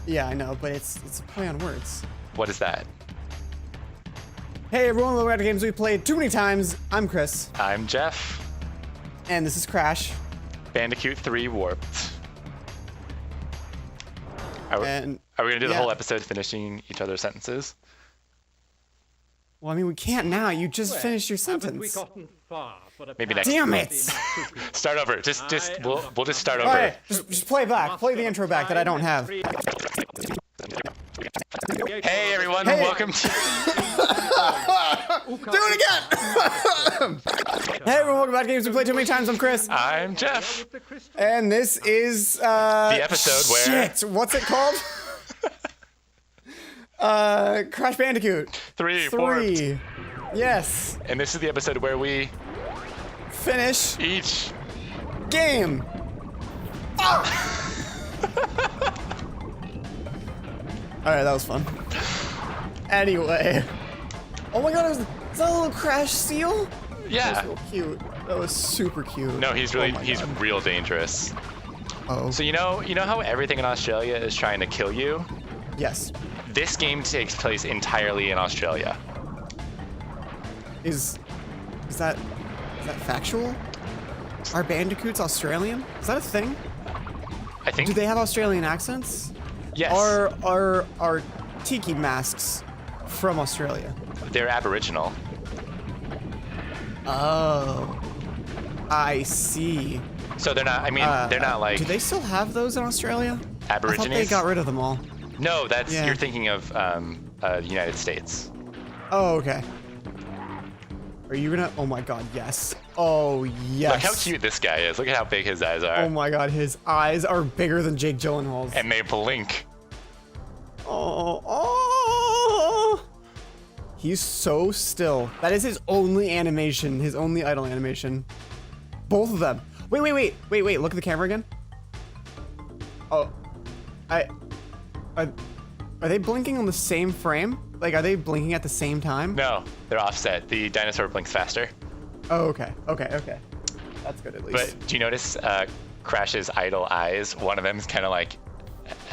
Yeah, I know, but it's a play on words. What is that? Hey everyone, welcome back to games we played too many times. I'm Chris. I'm Jeff. And this is Crash. Bandicoot 3 Warped. Are we gonna do the whole episode finishing each other's sentences? Well, I mean, we can't now. You just finished your sentence. We gotten far, Maybe next. Damn it! Start over. We'll just start over. All right, just play back. Play the intro back that I don't have. Hey everyone, welcome to. Do it again! Hey everyone, welcome back to Games We Played Too Many Times. I'm Chris. I'm Jeff. And this is The episode where. Shit, what's it called? Crash Bandicoot. 3 Warped. Yes. And this is the episode where we Finish each game. Alright, that was fun. Anyway. Oh my god, is that a little Crash seal? Yeah. That was real cute. That was super cute. No, he's real dangerous. Oh. So you know how everything in Australia is trying to kill you? Yes. This game takes place entirely in Australia. Is that factual? Are bandicoots Australian? Is that a thing? I think. Do they have Australian accents? Yes. Are tiki masks from Australia? They're Aboriginal. Oh. I see. So they're not. I mean, they're not like. Do they still have those in Australia? Aborigines? I thought they got rid of them all. No, that's Yeah. you're thinking of the United States. Oh, okay. Are you gonna? Oh my god, yes. Oh, yes. Look how cute this guy is. Look at how big his eyes are. Oh my god, his eyes are bigger than Jake Gyllenhaal's. And they blink. Oh. He's so still. That is his only animation, his only idle animation. Both of them. Wait. Look at the camera again. Oh. Are they blinking on the same frame? Like, are they blinking at the same time? No, they're offset. The dinosaur blinks faster. Oh, okay. That's good at least. But do you notice Crash's idle eyes? One of them is kind of like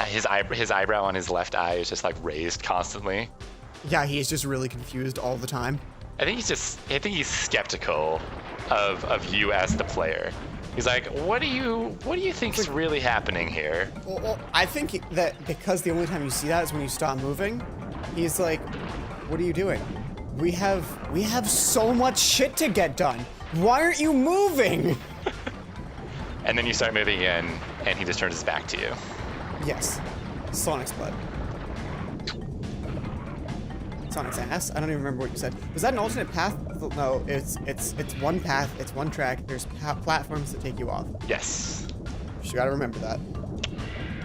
his eyebrow on his left eye is just like raised constantly. Yeah, he's just really confused all the time. I think he's skeptical of you as the player. He's like, what do you think's really happening here? Well, I think that because the only time you see that is when you stop moving. He's like, what are you doing? We have so much shit to get done. Why aren't you moving? And then you start moving in, and he just turns his back to you. Yes. Sonic's butt. Sonic's ass? I don't even remember what you said. Was that an alternate path? No, it's one path, it's one track. There's platforms that take you off. Yes. You gotta remember that.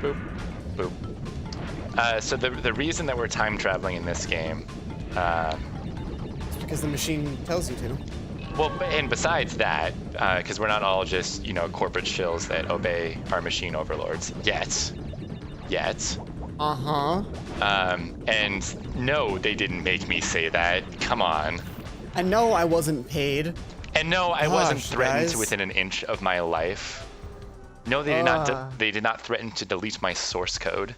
Boop. Boop. So the reason that we're time traveling in this game, It's because the machine tells you to. well, and besides that, because we're not all just corporate shills that obey our machine overlords yet. Uh-huh. And no, they didn't make me say that. Come on. I know I wasn't paid. And no, I wasn't threatened guys. to within an inch of my life. No, they did not. They did not threaten to delete my source code.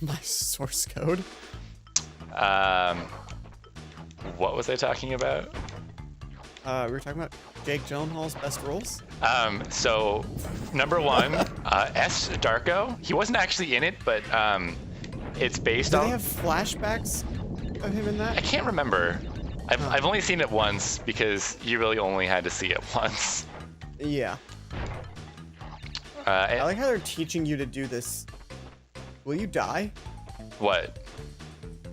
My source code? What was I talking about? We were talking about Jake Gyllenhaal's best roles. So, number one, S. Darko. He wasn't actually in it, but it's based Do on. they have flashbacks of him in that? I can't remember. I've only seen it once because you really only had to see it once. Yeah. I like how they're teaching you to do this. Will you die? What?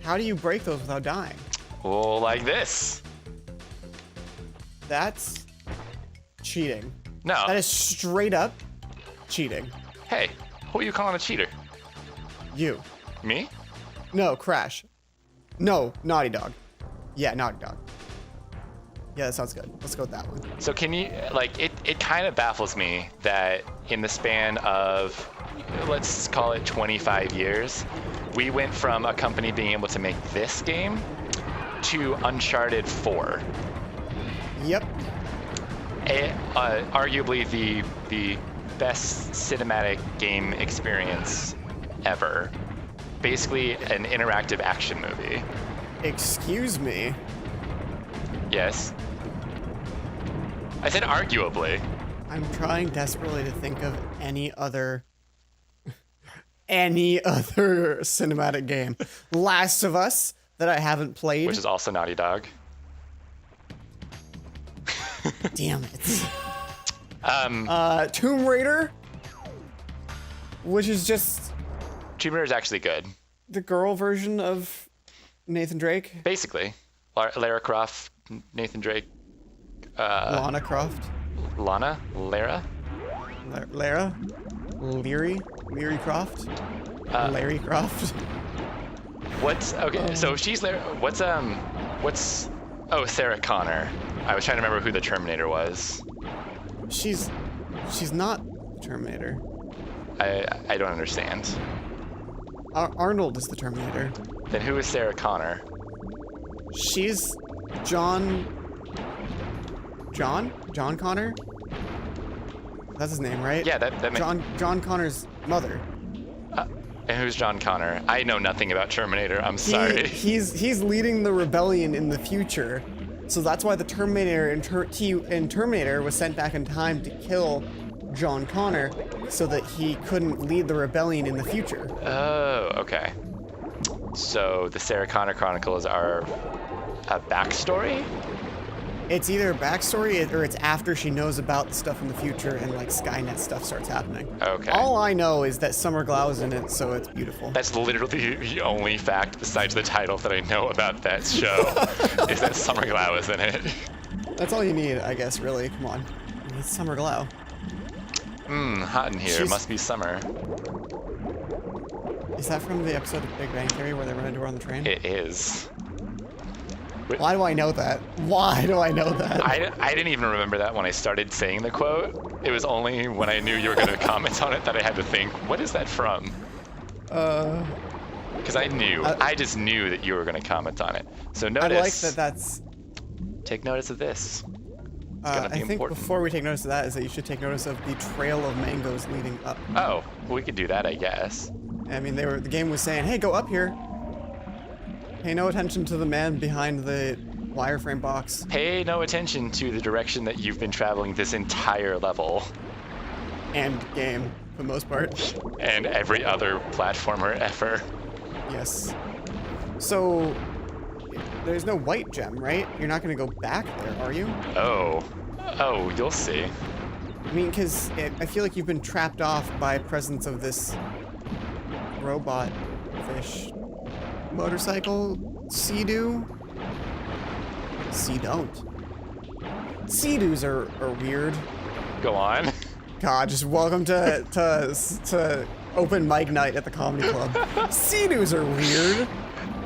How do you break those without dying? Well, like this. That's cheating. No. That is straight up cheating. Hey, who are you calling a cheater? You. Me? No, Crash. No, Naughty Dog. Yeah, Naughty Dog. Yeah, that sounds good. Let's go with that one. So can you, it kind of baffles me that in the span of, let's call it 25 years, we went from a company being able to make this game to Uncharted 4. Yep. Arguably the best cinematic game experience ever. basically an interactive action movie. Excuse me. Yes. I said arguably. I'm trying desperately to think of any other cinematic game. Last of Us that I haven't played. Which is also Naughty Dog. Damn it. Tomb Raider, which is just Tomb Raider is actually good. the girl version of Nathan Drake. Basically. Lara Croft, Nathan Drake. Lana Croft. Lana? Lara? Lara? Leary Croft? Larry Croft? What's okay? So she's Lara. What's Sarah Connor. I was trying to remember who the Terminator was. She's not the Terminator. I don't understand. Arnold is the Terminator. Then who is Sarah Connor? She's John Connor? That's his name, right? Yeah, that makes... John Connor's mother. And who's John Connor? I know nothing about Terminator. I'm sorry. He's leading the rebellion in the future. So that's why the Terminator and Terminator was sent back in time to kill John Connor so that he couldn't lead the rebellion in the future. Oh, okay. So the Sarah Connor Chronicles are a backstory? It's either a backstory or it's after she knows about the stuff in the future and like Skynet stuff starts happening. Okay. All I know is that Summer Glau is in it, so it's beautiful. That's literally the only fact besides the title that I know about that show is that Summer Glau is in it. That's all you need, I guess, really. Come on. It's Summer Glau. Hot in here. Must be summer. Is that from the episode of Big Bang Theory where they run into her on the train? It is. Why do I know that? Why do I know that? I didn't even remember that when I started saying the quote. It was only when I knew you were going to comment on it that I had to think, what is that from? Because I just knew that you were going to comment on it. So notice. I like that that's... Take notice of this. I think important. Before we take notice of that is that you should take notice of the trail of mangoes leading up. Oh, we could do that, I guess. I mean, the game was saying, hey, go up here. Pay no attention to the man behind the wireframe box. Pay no attention to the direction that you've been traveling this entire level. And game, for the most part. And every other platformer ever. Yes. So, there's no white gem, right? You're not going to go back there, are you? Oh, you'll see. I mean, because I feel like you've been trapped off by presence of this robot fish motorcycle Sea-Doo? Sea-Don't. Sea-Doos are weird. Go on. God, just welcome to open mic night at the comedy club. Sea-Doos are weird.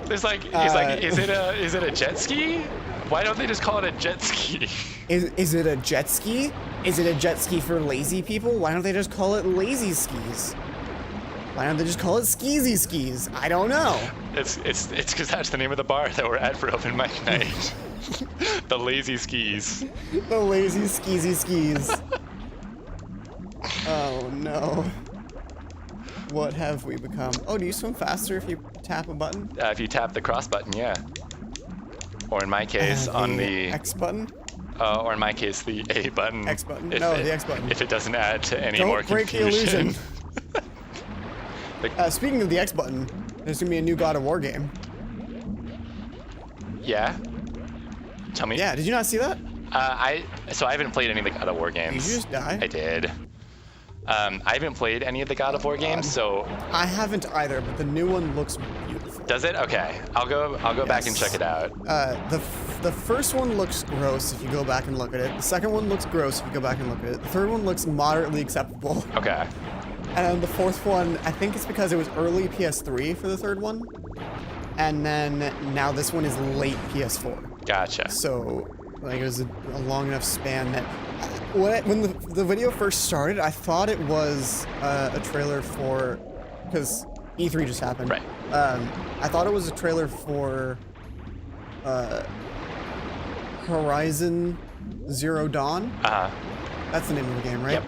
There's like, it's like, is it a jet ski? Why don't they just call it a jet ski? Is it a jet ski? Is it a jet ski for lazy people? Why don't they just call it lazy skis? Why don't they just call it skeezy skis? I don't know. It's because that's the name of the bar that we're at for open mic night. The Lazy Skis. The Lazy Skeezy Skis. Oh no. What have we become? Oh, do you swim faster if you tap a button? If you tap the cross button, yeah. Or in my case, on the X button? Or in my case, the A button. X button. The X button. If it doesn't add to any Don't more break confusion. the illusion. Speaking of the X button, there's gonna be a new God of War game. Yeah. Tell me. Yeah. Did you not see that? I haven't played any of the God of War games. Did you just die? I did. I haven't played any of the God of War games, so. I haven't either, but the new one looks beautiful. Does it? Okay. I'll go back and check it out. The first one looks gross if you go back and look at it. The second one looks gross if you go back and look at it. The third one looks moderately acceptable. Okay. And the fourth one, I think it's because it was early PS3 for the third one. And then now this one is late PS4. Gotcha. So, like, it was a long enough span that... When the video first started, I thought it was a trailer for... Because E3 just happened. Right. I thought it was a trailer for... Horizon Zero Dawn. Uh-huh. That's the name of the game, right? Yep.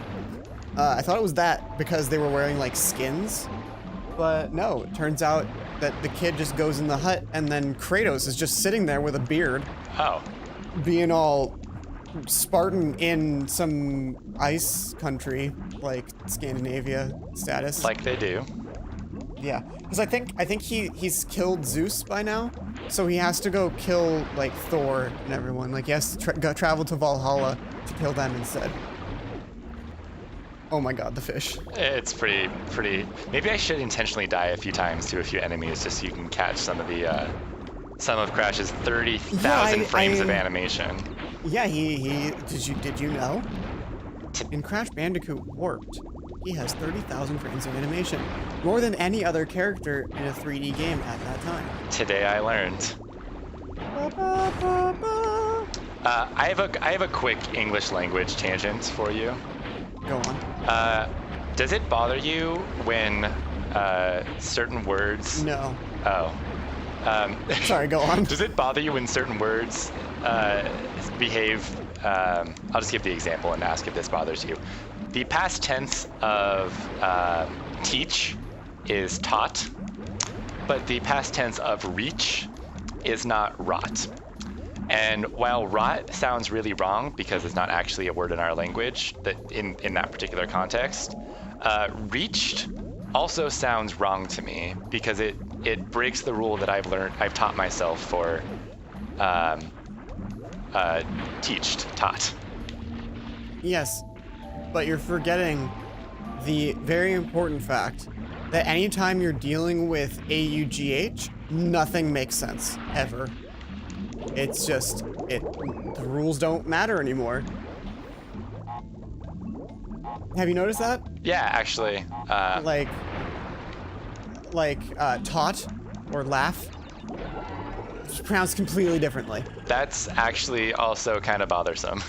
I thought it was that because they were wearing, like, skins. But no, it turns out that the kid just goes in the hut and then Kratos is just sitting there with a beard. Oh. Being all Spartan in some ice country, like Scandinavia status. Like they do. Yeah, because I think he's killed Zeus by now, so he has to go kill like Thor and everyone. Like he has to go travel to Valhalla to kill them instead. Oh my God, the fish. It's pretty. Maybe I should intentionally die a few times to a few enemies just so you can catch some of Crash's 30,000 frames of animation. Yeah, he did you know? In Crash Bandicoot Warped, he has 30,000 frames of animation, more than any other character in a 3D game at that time. Today I learned. I have a quick English language tangent for you. Go on. Does it bother you when certain words? No. Oh. Sorry, go on. Does it bother you when certain words behave? I'll just give the example and ask if this bothers you. The past tense of teach is taught, but the past tense of reach is not wrought. And while rot sounds really wrong because it's not actually a word in our language that in that particular context, reached also sounds wrong to me because it breaks the rule that I've taught myself for taught. Yes, but you're forgetting the very important fact that anytime you're dealing with AUGH, nothing makes sense, ever. It's just, the rules don't matter anymore. Have you noticed that? Yeah, actually. Taught or laugh, it's pronounced completely differently. That's actually also kind of bothersome.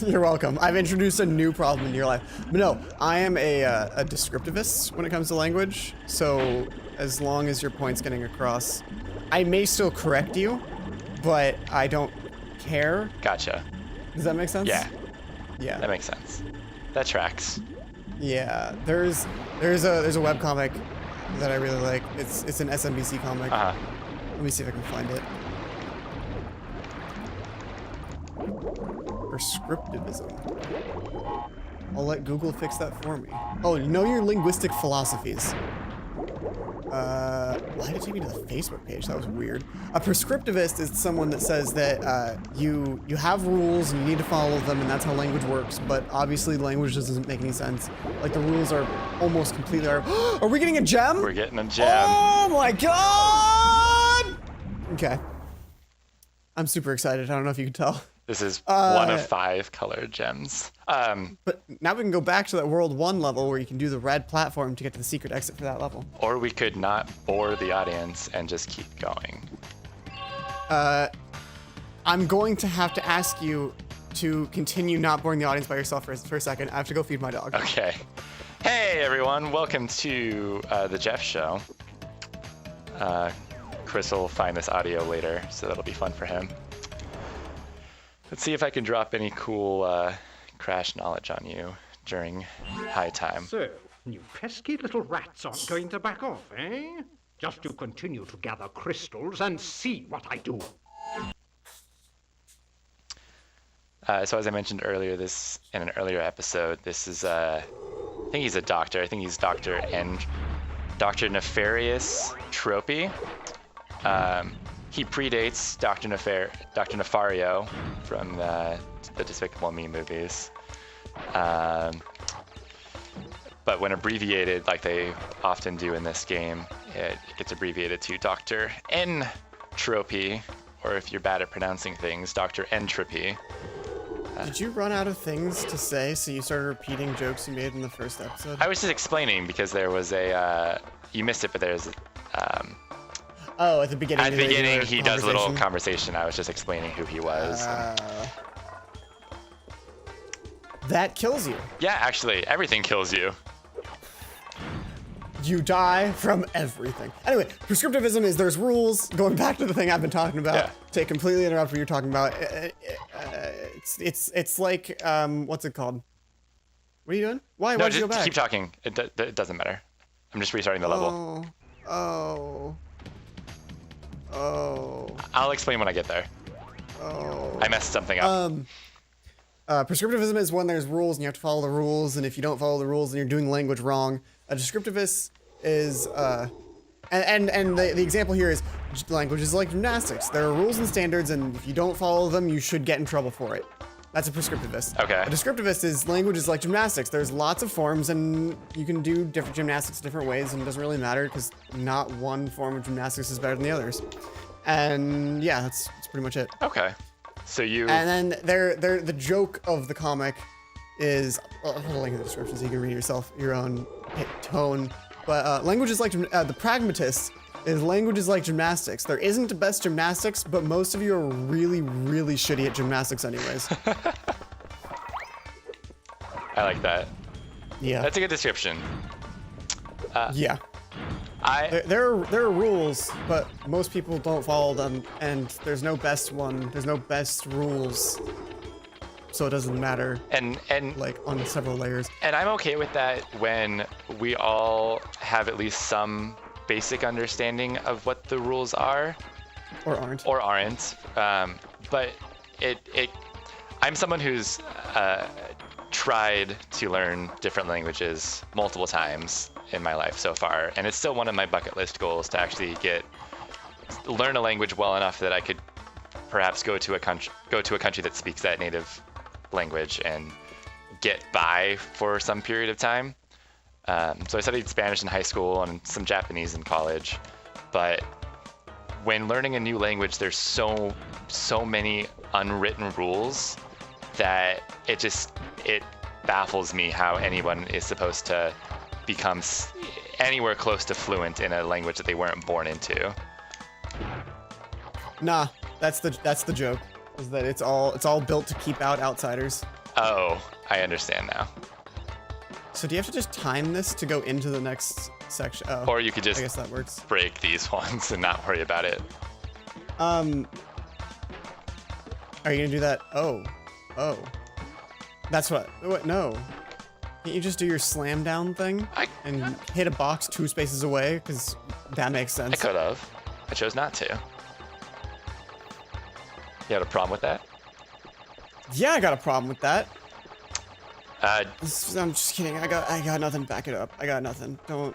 You're welcome. I've introduced a new problem into your life. But no, I am a descriptivist when it comes to language, so as long as your point's getting across, I may still correct you, but I don't care. Gotcha. Does that make sense? Yeah. Yeah. That makes sense. That tracks. Yeah. There's a webcomic that I really like. It's an SMBC comic. Uh-huh. Let me see if I can find it. Prescriptivism. I'll let Google fix that for me. Oh, know your linguistic philosophies. Why did it take me to the Facebook page? That was weird. A prescriptivist is someone that says that you have rules and you need to follow them, and that's how language works. But obviously, language doesn't make any sense. Like the rules are almost completely. Are we getting a gem? We're getting a gem. Oh my God! Okay. I'm super excited. I don't know if you can tell. This is one of 5 colored gems. But now we can go back to that World 1 level where you can do the red platform to get to the secret exit for that level. Or we could not bore the audience and just keep going. I'm going to have to ask you to continue not boring the audience by yourself for a second. I have to go feed my dog. Okay. Hey, everyone. Welcome to the Jeff Show. Chris will find this audio later, so that'll be fun for him. Let's see if I can drop any cool Crash knowledge on you during high time. So, you pesky little rats aren't going to back off, eh? Just you continue to gather crystals and see what I do. So as I mentioned earlier, in an earlier episode, this is I think he's a doctor. I think he's Dr. Nefarious Tropy. He predates Dr. Nefario from the Despicable Me movies. But when abbreviated, like they often do in this game, it gets abbreviated to Dr. N Tropy, or if you're bad at pronouncing things, Dr. N Tropy. Did you run out of things to say, so you started repeating jokes you made in the first episode? I was just explaining because there was you missed it, but there's Oh, at the beginning. At the beginning, he does a little conversation. I was just explaining who he was. That kills you. Yeah, actually, everything kills you. You die from everything. Anyway, prescriptivism is there's rules. Going back to the thing I've been talking about. Yeah. To completely interrupt what you're talking about. It's like what's it called? What are you doing? Why? No, Why'd you go just back? keep talking. It doesn't matter. I'm just restarting the level. Oh. I'll explain when I get there. I messed something up. Prescriptivism is when there's rules and you have to follow the rules, and if you don't follow the rules, then you're doing language wrong. A descriptivist is, and the example here is language is like gymnastics. There are rules and standards, and if you don't follow them, you should get in trouble for it. That's a prescriptivist. Okay. A descriptivist is language is like gymnastics. There's lots of forms, and you can do different gymnastics different ways, and it doesn't really matter because not one form of gymnastics is better than the others. And yeah, that's pretty much it. Okay. So you. And then the joke of the comic is, I'll put a link in the description so you can read yourself your own tone. But language is like the pragmatist is language is like gymnastics. There isn't the best gymnastics, but most of you are really, really shitty at gymnastics anyways. I like that. Yeah. That's a good description. Yeah. There are rules, but most people don't follow them, and there's no best one. There's no best rules, so it doesn't matter. And like on several layers. And I'm okay with that when we all have at least some basic understanding of what the rules are, or aren't. But I'm someone who's tried to learn different languages multiple times in my life so far, and it's still one of my bucket list goals to actually learn a language well enough that I could perhaps go to a country that speaks that native language and get by for some period of time. So I studied Spanish in high school and some Japanese in college, but when learning a new language, there's so many unwritten rules that it baffles me how anyone is supposed to become anywhere close to fluent in a language that they weren't born into. Nah, that's the joke, is that it's all built to keep out outsiders. Oh, I understand now. So do you have to just time this to go into the next section? Oh, or you could just I guess that works. Break these ones and not worry about it. Are you gonna do that? Oh. That's what, no. Can't you just do your slam down thing and hit a box 2 spaces away? Because that makes sense. I could have. I chose not to. You had a problem with that? Yeah, I got a problem with that. I'm just kidding. I got nothing. Back it up. I got nothing. Don't.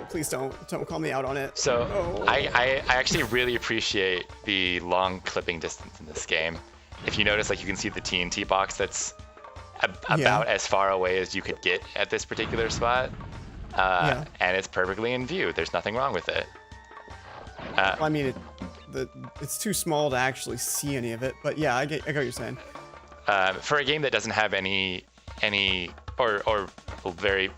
Please don't call me out on it. So no. I actually really appreciate the long clipping distance in this game. If you notice, like, you can see the TNT box that's about as far away as you could get at this particular spot, and it's perfectly in view. There's nothing wrong with it. Well, I mean, it's too small to actually see any of it. But yeah, I get what you're saying. For a game that doesn't have any or very,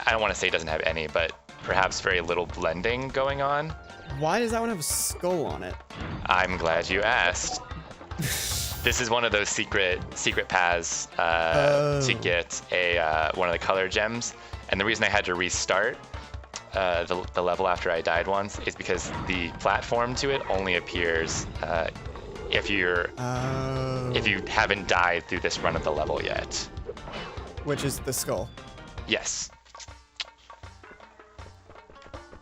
I don't want to say it doesn't have any, but perhaps very little blending going on. Why does that one have a skull on it? I'm glad you asked. This is one of those secret paths to get one of the color gems, and the reason I had to restart the level after I died once is because the platform to it only appears if you haven't died through this run of the level yet. Which is the skull. Yes.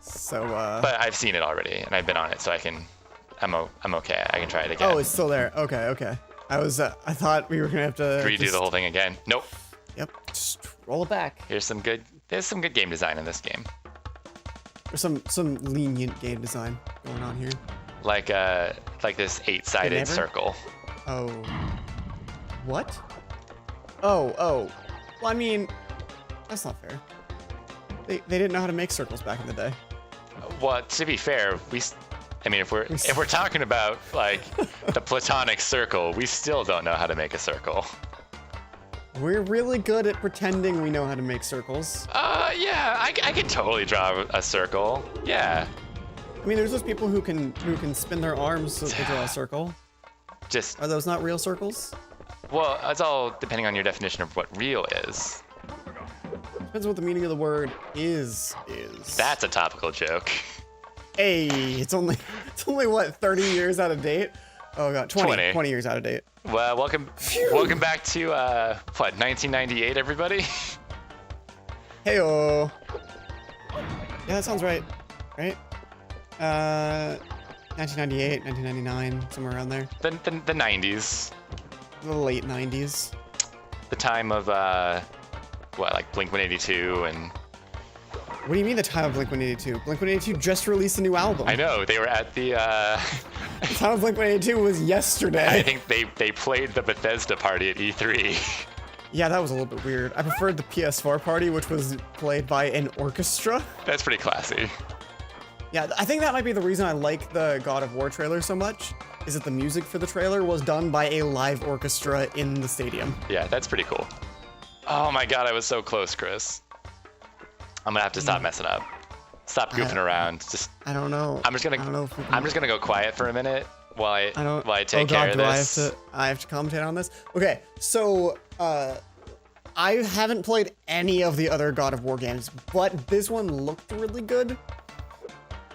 So. But I've seen it already, and I've been on it, so I'm okay. I can try it again. Oh, it's still there. Okay. I thought we were gonna have to redo the whole thing again. Nope. Yep. Just roll it back. There's some good game design in this game. There's some lenient game design going on here. Like this 8-sided circle. Oh. What? Oh. Well, I mean, that's not fair. They didn't know how to make circles back in the day. Well, to be fair, if we're talking about like the platonic circle, we still don't know how to make a circle. We're really good at pretending we know how to make circles. Yeah, I can totally draw a circle. Yeah. I mean, there's those people who can spin their arms so they draw a circle. Are those not real circles? Well, it's all depending on your definition of what real is. Depends what the meaning of the word is. That's a topical joke. Hey, it's only what, 30 years out of date? Oh god, 20 years out of date. Well, welcome back to 1998, everybody. Heyo. Yeah, that sounds right. Right? 1998, 1999, somewhere around there. The 90s. The late 90s. The time of, like Blink-182 and... What do you mean the time of Blink-182? Blink-182 just released a new album. I know, they were at the, The time of Blink-182 was yesterday. I think they played the Bethesda party at E3. Yeah, that was a little bit weird. I preferred the PS4 party, which was played by an orchestra. That's pretty classy. Yeah, I think that might be the reason I like the God of War trailer so much, is that the music for the trailer was done by a live orchestra in the stadium. Yeah, that's pretty cool. Oh my god, I was so close, Chris. I'm gonna have to stop messing up. Stop goofing around. Just I don't know. I'm just gonna go quiet for a minute while I take care of this. I have to commentate on this. Okay, so I haven't played any of the other God of War games, but this one looked really good.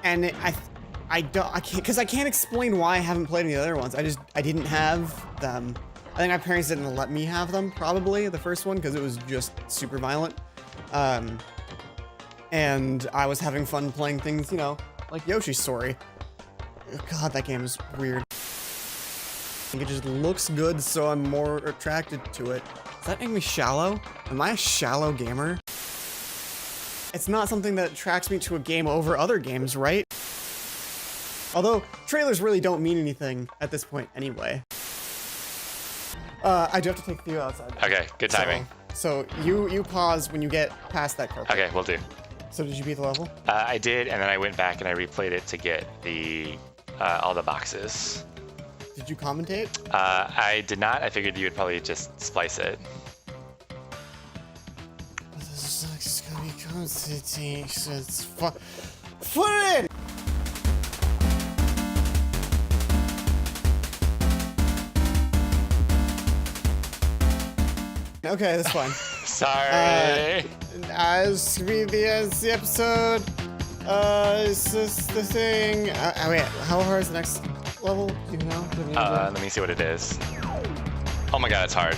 And I can't explain why I haven't played any of the other ones. I didn't have them. I think my parents didn't let me have them, probably, the first one, because it was just super violent. And I was having fun playing things, you know, like Yoshi's Story. God, that game is weird. I think it just looks good, so I'm more attracted to it. Does that make me shallow? Am I a shallow gamer? It's not something that attracts me to a game over other games, right? Although, trailers really don't mean anything at this point anyway. I do have to take Theo outside. Okay, good timing. So you pause when you get past that carpet. Okay, will do. So did you beat the level? I did, and then I went back and I replayed it to get the all the boxes. Did you commentate? I did not. I figured you would probably just splice it. This is gonna be commentating. It's fun. Put it in! Okay, that's fine. Sorry. As we the episode, is this the thing? Wait, how hard is the next level? Do you know? Let me see what it is. Oh my god, it's hard.